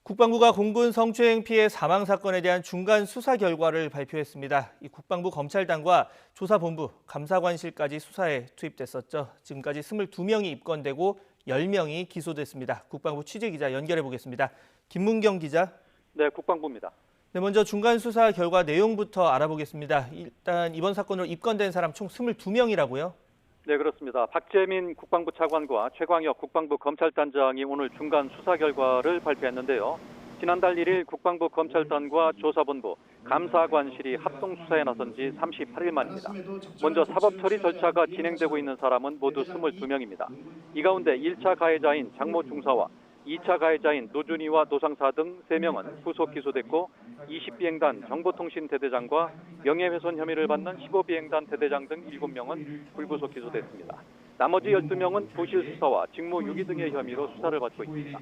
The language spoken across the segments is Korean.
국방부가 공군 성추행 피해 사망 사건에 대한 중간 수사 결과를 발표했습니다. 이 국방부 검찰단과 조사본부, 감사관실까지 수사에 투입됐었죠. 지금까지 22명이 입건되고 10명이 기소됐습니다. 국방부 취재기자 연결해 보겠습니다. 김문경 기자. 네, 국방부입니다. 네, 먼저 중간 수사 결과 내용부터 알아보겠습니다. 일단 이번 사건으로 입건된 사람 총 22명이라고요? 네, 그렇습니다. 박재민 국방부 차관과 최광혁 국방부 검찰단장이 오늘 중간 수사 결과를 발표했는데요. 지난달 1일 국방부 검찰단과 조사본부, 감사관실이 합동수사에 나선 지 38일 만입니다. 먼저 사법처리 절차가 진행되고 있는 사람은 모두 22명입니다. 이 가운데 1차 가해자인 장모 중사와 2차 가해자인 노준희와 노상사 등 3명은 구속 기소됐고 20비행단 정보통신 대대장과 명예훼손 혐의를 받는 15비행단 대대장 등 7명은 불구속 기소됐습니다. 나머지 12명은 부실 수사와 직무유기 등의 혐의로 수사를 받고 있습니다.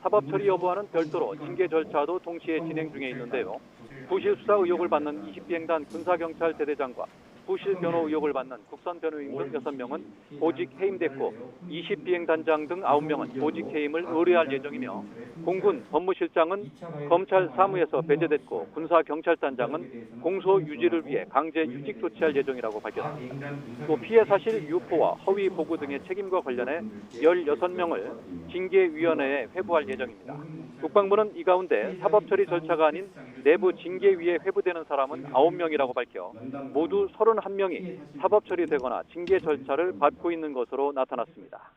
사법처리 여부와는 별도로 징계 절차도 동시에 진행 중에 있는데요. 부실 수사 의혹을 받는 20비행단 군사경찰 대대장과 부실 변호 의혹을 받는 국선 변호인 등 6명은 보직 해임됐고 20비행단장 등 9명은 보직 해임을 의뢰할 예정이며 공군 법무실장은 검찰 사무에서 배제됐고 군사경찰단장은 공소 유지를 위해 강제 휴직 조치할 예정이라고 밝혔습니다. 또 피해 사실 유포와 허위 보고 등의 책임과 관련해 16명을 징계위원회에 회부할 예정입니다. 국방부는 이 가운데 사법처리 절차가 아닌 내부 징계위에 회부되는 사람은 9명이라고 밝혀 모두 31명이 사법처리되거나 징계 절차를 밟고 있는 것으로 나타났습니다.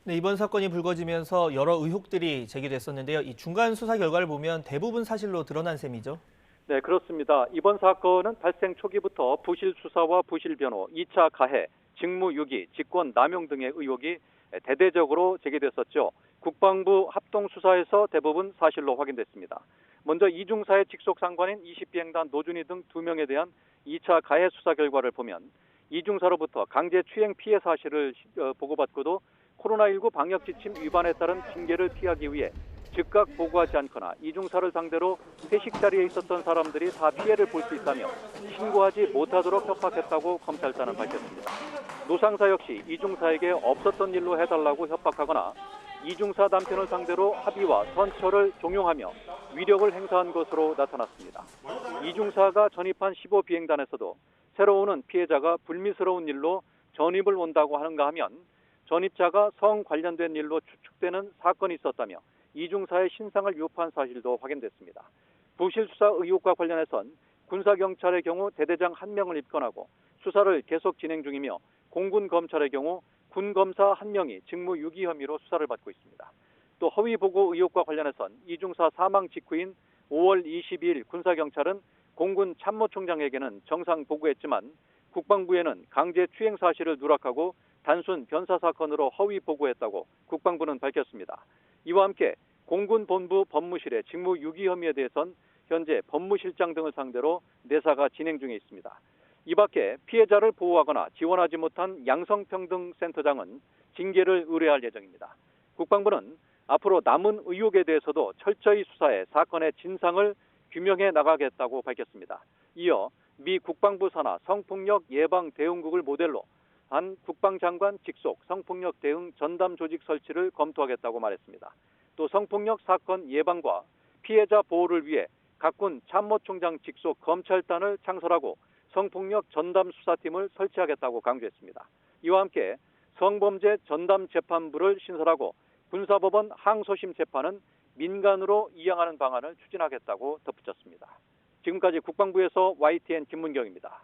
네, 이번 사건이 불거지면서 여러 의혹들이 제기됐었는데요. 이 중간 수사 결과를 보면 대부분 사실로 드러난 셈이죠. 네, 그렇습니다. 이번 사건은 발생 초기부터 부실 수사와 부실 변호, 2차 가해, 직무유기, 직권 남용 등의 의혹이 대대적으로 제기됐었죠. 국방부 합동수사에서 대부분 사실로 확인됐습니다. 먼저 이중사의 직속 상관인 20비행단 노준희 등 2명에 대한 2차 가해 수사 결과를 보면 이중사로부터 강제 추행 피해 사실을 보고받고도 코로나19 방역 지침 위반에 따른 징계를 피하기 위해 즉각 보고하지 않거나 이중사를 상대로 회식 자리에 있었던 사람들이 다 피해를 볼 수 있다며 신고하지 못하도록 협박했다고 검찰단은 밝혔습니다. 노상사 역시 이중사에게 없었던 일로 해달라고 협박하거나 이중사 남편을 상대로 합의와 선처를 종용하며 위력을 행사한 것으로 나타났습니다. 이중사가 전입한 15비행단에서도 새로 오는 피해자가 불미스러운 일로 전입을 온다고 하는가 하면 전입자가 성 관련된 일로 추측되는 사건이 있었다며 이중사의 신상을 유포한 사실도 확인됐습니다. 부실 수사 의혹과 관련해선 군사경찰의 경우 대대장 1명을 입건하고 수사를 계속 진행 중이며 공군 검찰의 경우 군검사 1명이 직무유기 혐의로 수사를 받고 있습니다. 또 허위보고 의혹과 관련해선 이중사 사망 직후인 5월 22일 군사경찰은 공군 참모총장에게는 정상 보고했지만 국방부에는 강제 추행 사실을 누락하고 단순 변사 사건으로 허위 보고했다고 국방부는 밝혔습니다. 이와 함께 공군 본부 법무실의 직무유기 혐의에 대해선 현재 법무실장 등을 상대로 내사가 진행 중에 있습니다. 이 밖에 피해자를 보호하거나 지원하지 못한 양성평등센터장은 징계를 의뢰할 예정입니다. 국방부는 앞으로 남은 의혹에 대해서도 철저히 수사해 사건의 진상을 규명해 나가겠다고 밝혔습니다. 이어 미 국방부 산하 성폭력 예방 대응국을 모델로 한 국방장관 직속 성폭력 대응 전담 조직 설치를 검토하겠다고 말했습니다. 또 성폭력 사건 예방과 피해자 보호를 위해 각군 참모총장 직속 검찰단을 창설하고 성폭력 전담 수사팀을 설치하겠다고 강조했습니다. 이와 함께 성범죄 전담 재판부를 신설하고 군사법원 항소심 재판은 민간으로 이양하는 방안을 추진하겠다고 덧붙였습니다. 지금까지 국방부에서 YTN 김문경입니다.